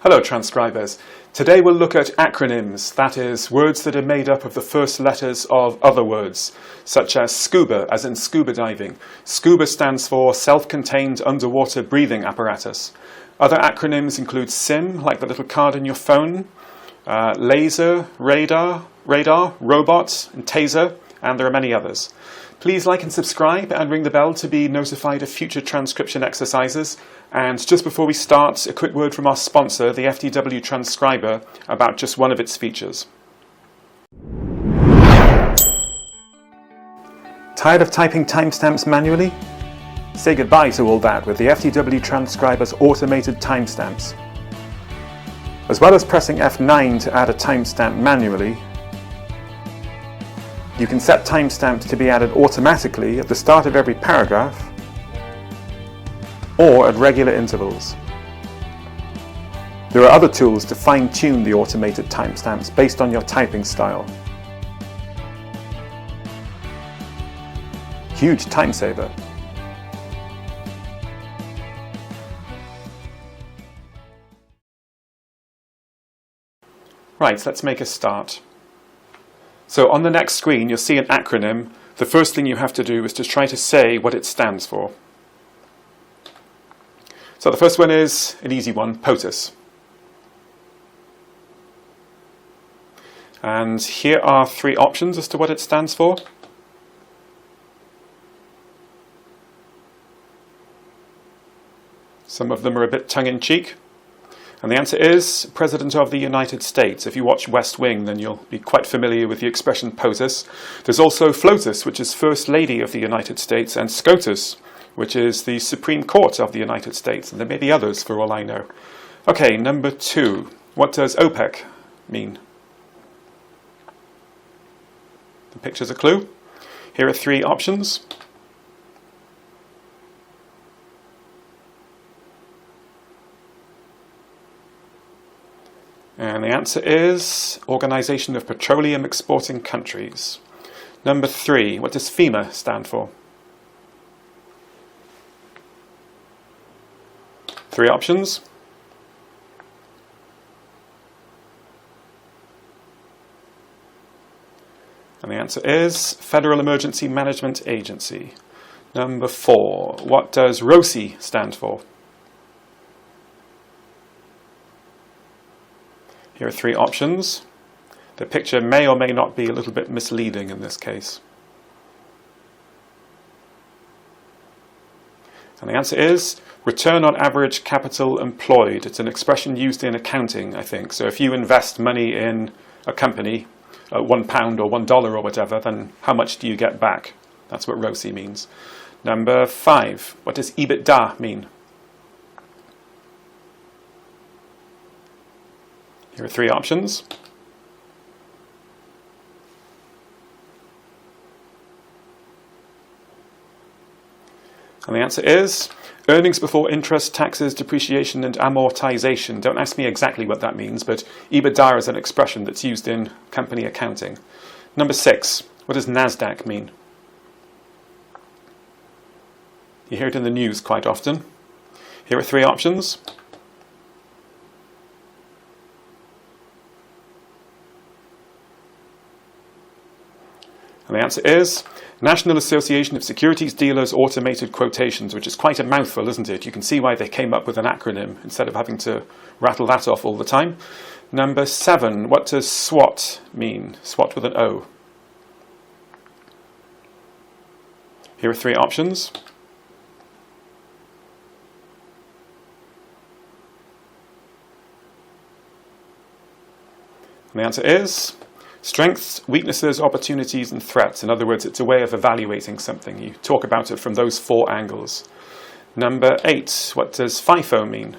Hello transcribers. Today we'll look at acronyms, that is, words that are made up of the first letters of other words, such as scuba, as in scuba diving. Scuba stands for Self-Contained Underwater Breathing Apparatus. Other acronyms include SIM, like the little card in your phone, laser, radar, robot, and taser, and there are many others. Please like and subscribe and ring the bell to be notified of future transcription exercises. And just before we start, a quick word from our sponsor, the FTW Transcriber, about just one of its features. Tired of typing timestamps manually? Say goodbye to all that with the FTW Transcriber's automated timestamps. As well as pressing F9 to add a timestamp manually, you can set timestamps to be added automatically at the start of every paragraph or at regular intervals. There are other tools to fine-tune the automated timestamps based on your typing style. Huge time saver. Right, let's make a start. So on the next screen you'll see an acronym. The first thing you have to do is to try to say what it stands for. So the first one is an easy one, POTUS. And here are three options as to what it stands for. Some of them are a bit tongue-in-cheek. And the answer is President of the United States. If you watch West Wing, then you'll be quite familiar with the expression POTUS. There's also FLOTUS, which is First Lady of the United States, and SCOTUS, which is the Supreme Court of the United States. And there may be others for all I know. Okay, number 2. What does OPEC mean? The picture's a clue. Here are three options. And the answer is Organization of Petroleum Exporting Countries. Number 3, what does FEMA stand for? Three options. And the answer is Federal Emergency Management Agency. Number 4, what does ROSI stand for? Here are three options. The picture may or may not be a little bit misleading in this case. And the answer is Return on Average Capital Employed. It's an expression used in accounting, I think. So if you invest money in a company, £1 or $1 or whatever, then how much do you get back? That's what ROSI means. Number 5, what does EBITDA mean? Here are three options. And the answer is earnings before interest, taxes, depreciation and amortization. Don't ask me exactly what that means, but EBITDA is an expression that's used in company accounting. Number 6, what does NASDAQ mean? You hear it in the news quite often. Here are three options. And the answer is National Association of Securities Dealers Automated Quotations, which is quite a mouthful, isn't it? You can see why they came up with an acronym instead of having to rattle that off all the time. Number 7, what does SWOT mean? SWOT with an O. Here are three options. And the answer is strengths, weaknesses, opportunities and threats. In other words, it's a way of evaluating something. You talk about it from those four angles. Number 8, what does FIFO mean?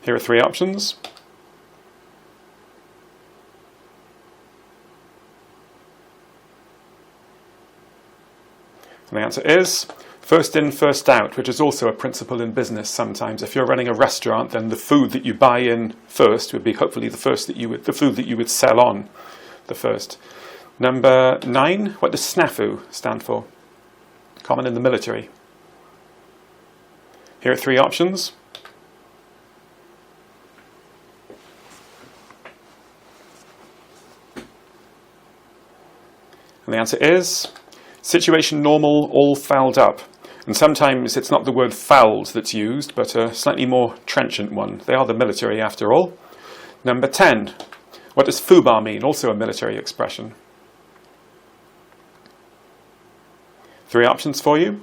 Here are three options. And the answer is first in, first out, which is also a principle in business sometimes. If you're running a restaurant, then the food that you buy in first would be hopefully the food that you would sell on the first. Number 9, what does SNAFU stand for? Common in the military. Here are three options. And the answer is situation normal, all fouled up. And sometimes it's not the word fouled that's used, but a slightly more trenchant one. They are the military after all. Number 10. What does foobar mean? Also a military expression. Three options for you.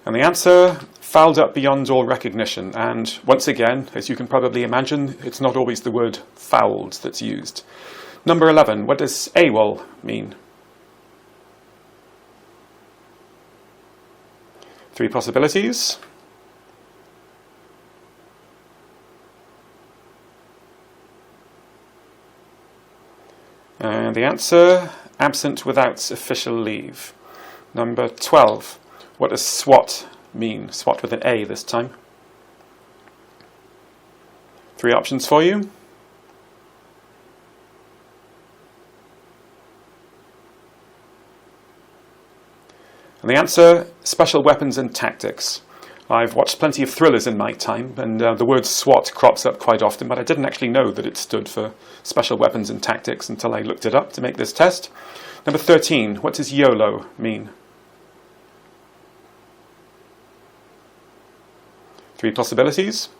And the answer, fouled up beyond all recognition. And once again, as you can probably imagine, it's not always the word fouled that's used. Number 11, what does AWOL mean? Three possibilities. And the answer, absent without official leave. Number 12. What does SWAT mean? SWAT with an A this time. Three options for you. And the answer, special weapons and tactics. I've watched plenty of thrillers in my time, and the word SWAT crops up quite often, but I didn't actually know that it stood for special weapons and tactics until I looked it up to make this test. Number 13, what does YOLO mean? Three possibilities.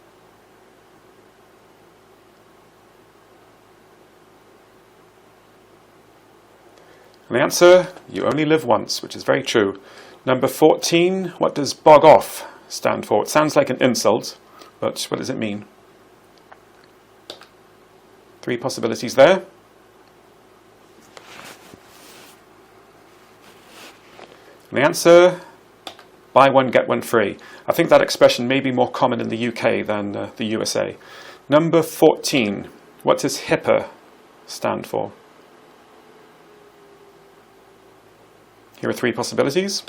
And the answer, you only live once, which is very true. Number 14, what does bog off stand for? It sounds like an insult, but what does it mean? Three possibilities there. And the answer, buy one, get one free. I think that expression may be more common in the UK than the USA. Number 14, what does HIPAA stand for? Here are three possibilities.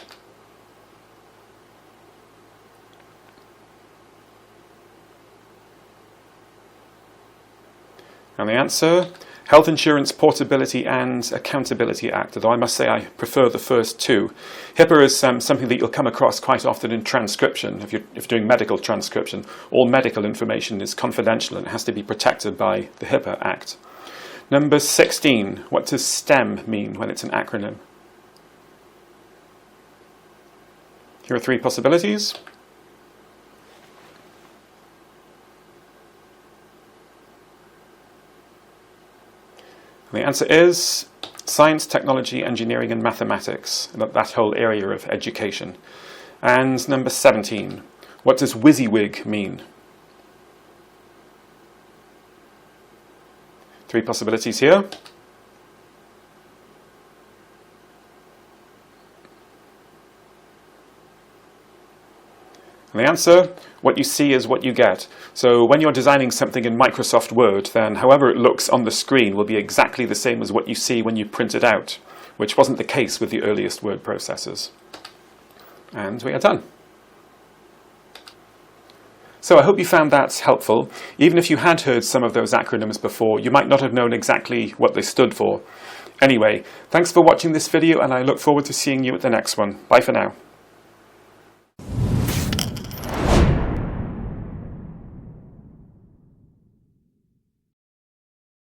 And the answer, Health Insurance Portability and Accountability Act, although I must say I prefer the first two. HIPAA is something that you'll come across quite often in transcription. If you're doing medical transcription, all medical information is confidential and it has to be protected by the HIPAA Act. Number 16, what does STEM mean when it's an acronym? Here are three possibilities. The answer is science, technology, engineering and mathematics, that whole area of education. And number 17, what does WYSIWYG mean? Three possibilities here. And the answer, what you see is what you get. So when you're designing something in Microsoft Word, then however it looks on the screen will be exactly the same as what you see when you print it out, which wasn't the case with the earliest word processors. And we are done. So I hope you found that helpful. Even if you had heard some of those acronyms before, you might not have known exactly what they stood for. Anyway, thanks for watching this video and I look forward to seeing you at the next one. Bye for now.